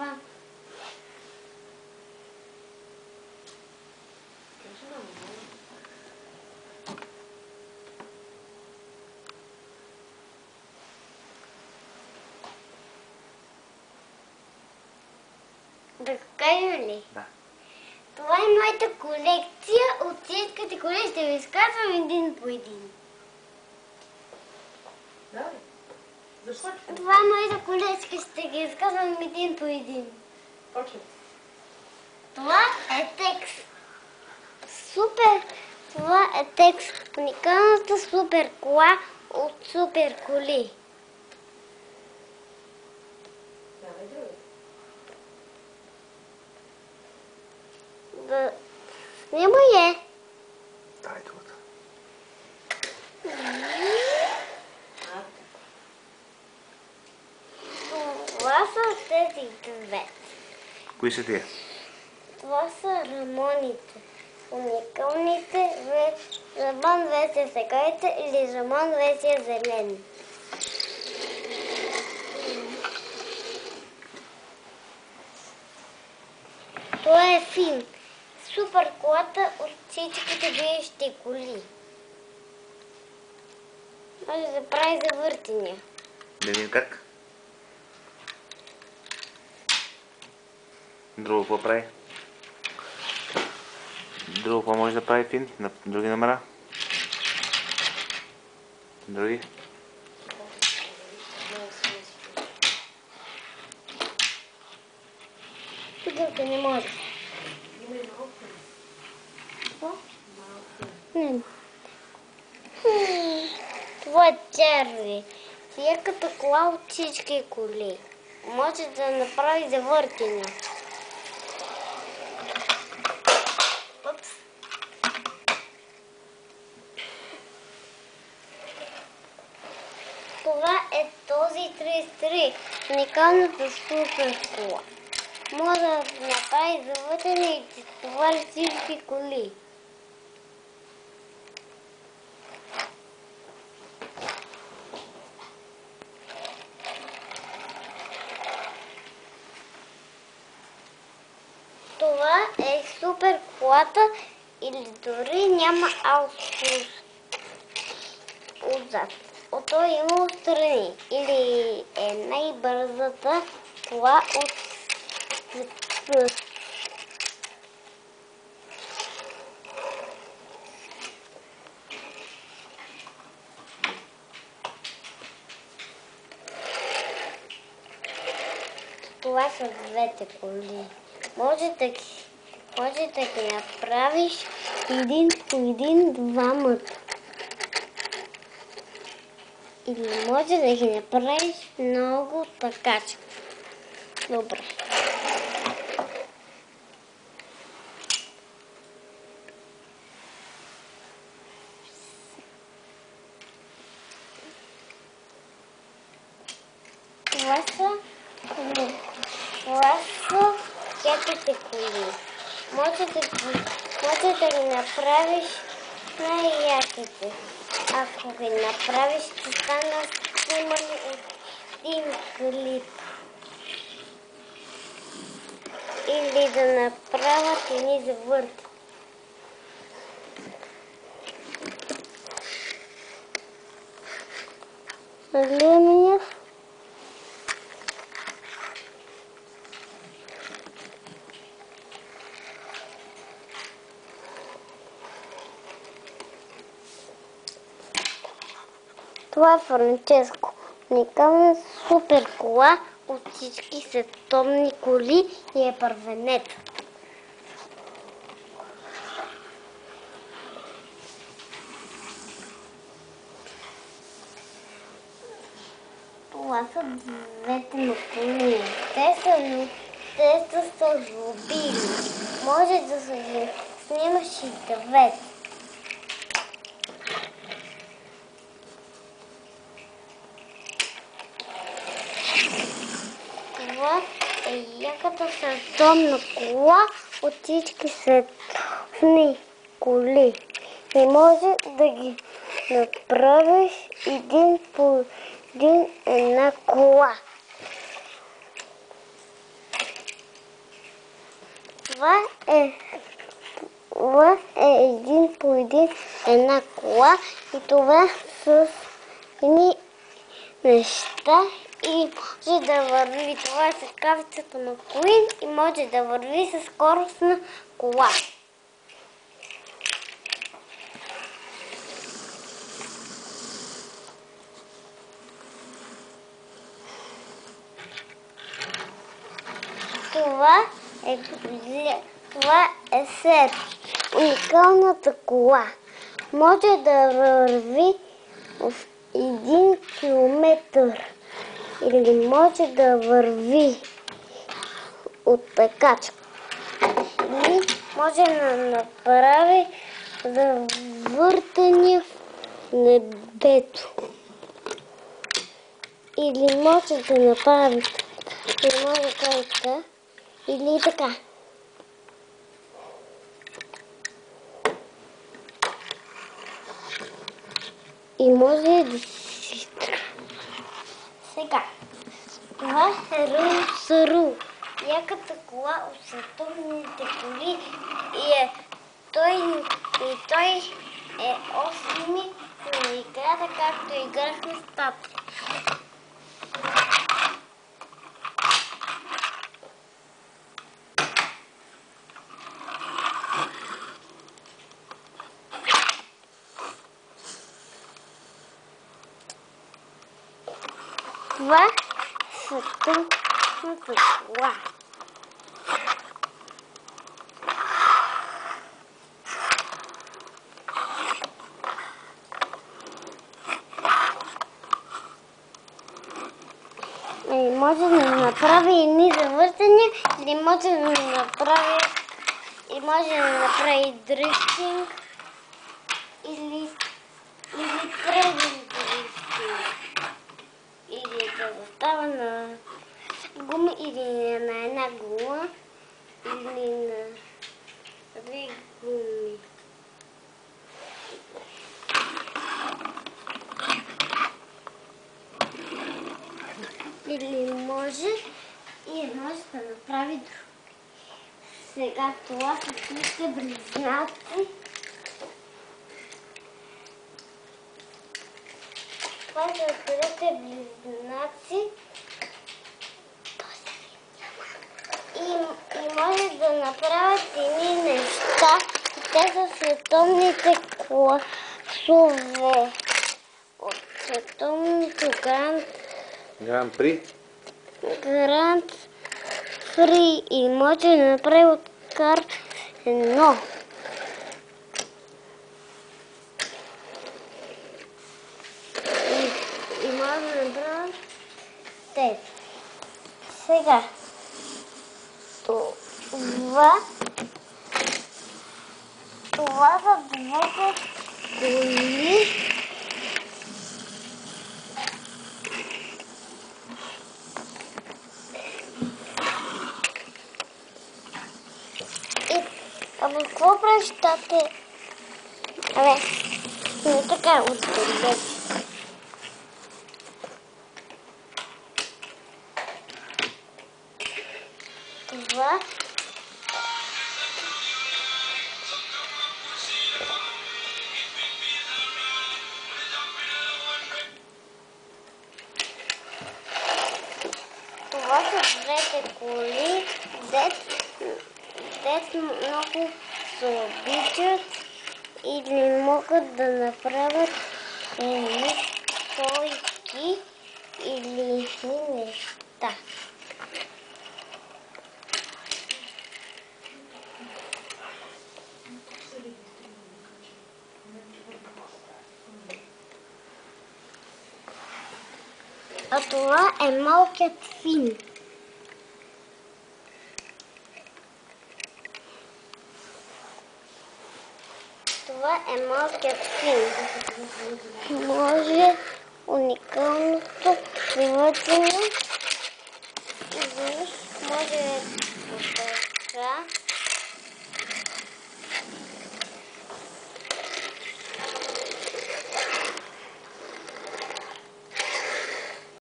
това. Да кажа ли? Да. Това е моята колекция. От всичките коли ще ви изказвам един по един. Давай. Започвай. Това е моята колекция. Ще ги изказвам един по един. Почвай. Това е текст. Супер. Това е текст. Уникалната супер кола от супер коли. Давай други. Да снимай е. Давай другата. Това са тези две. Кои са тия? Това са рамоните. Уникалните Рамон версия секрета или Рамон версия зелен. Това е филм. Супер колата от всичките биещи коли. Може да прави завъртания. Да видим как. Друго какво прави? Друго какво може да прави Фин? На други номера? Други? Тук не може. Има и малко. Какво? Малко. Не. Това е Чарли. Тя като кола от всички коли. Може да направи завъртения. Упс. Това е този 33. Уникалната супер кола. Може да направи завъртения и да товари всички коли. Това е супер колата или дори няма аутпуст отзад. Ото има отстрани. Или е най-бързата кола от света. Това са двете коли. Може да ги направиш един по един двамата. Или може да ги направиш много така. Добре. Това са яките коли. Може да ги направиш най-яките. Ако ги направиш, ще станат снимани от един клип. Или да направят едни завърти. Гледаме. Това е Франческо. Уникална супер кола от всички световни коли и е първенец. Това са двете на коли. Те са рубили. Може да се снимаш и двете. Това е яката световна кола от всички световни коли. И може да ги направиш един по един една кола. Това е един по един една кола и това с едни неща и може да върви. Това е съкавицата на Куин и може да върви с скоростна кола. Това е Сер, уникалната кола. Може да върви в 1 километър или може да върви от пекачка. Или може да направи завъртания в небето. Или може да направи или може да прави така, или така. И може да си тръгне. Сега, това е Ру-Сару, яката кола от световните коли и той е 8 на играта, както играхме с тата. Това е световната кола. Може да направи едни завъртания, или може да направи дрифтинг, или тръгнинг дрифтинг. Или да застава на гума, или на една гума, или на 2 гуми. Или може да направи друго. Сега това са трите близнаци. Това са трите близнаци. И може да направят едни неща. Те са световните класове. От световното Гранд При. Гранд При и може да направи от кар 1. И може да направи тези. Сега това са двете коли. Абе, какво правиш, тате? Абе, не така отдалеч. Това са двете коли, дет много се обичат или могат да направят едни стойки или неща. А това е малкият Фин. Това е малкият Фин. Може уникалното животно. Може да така.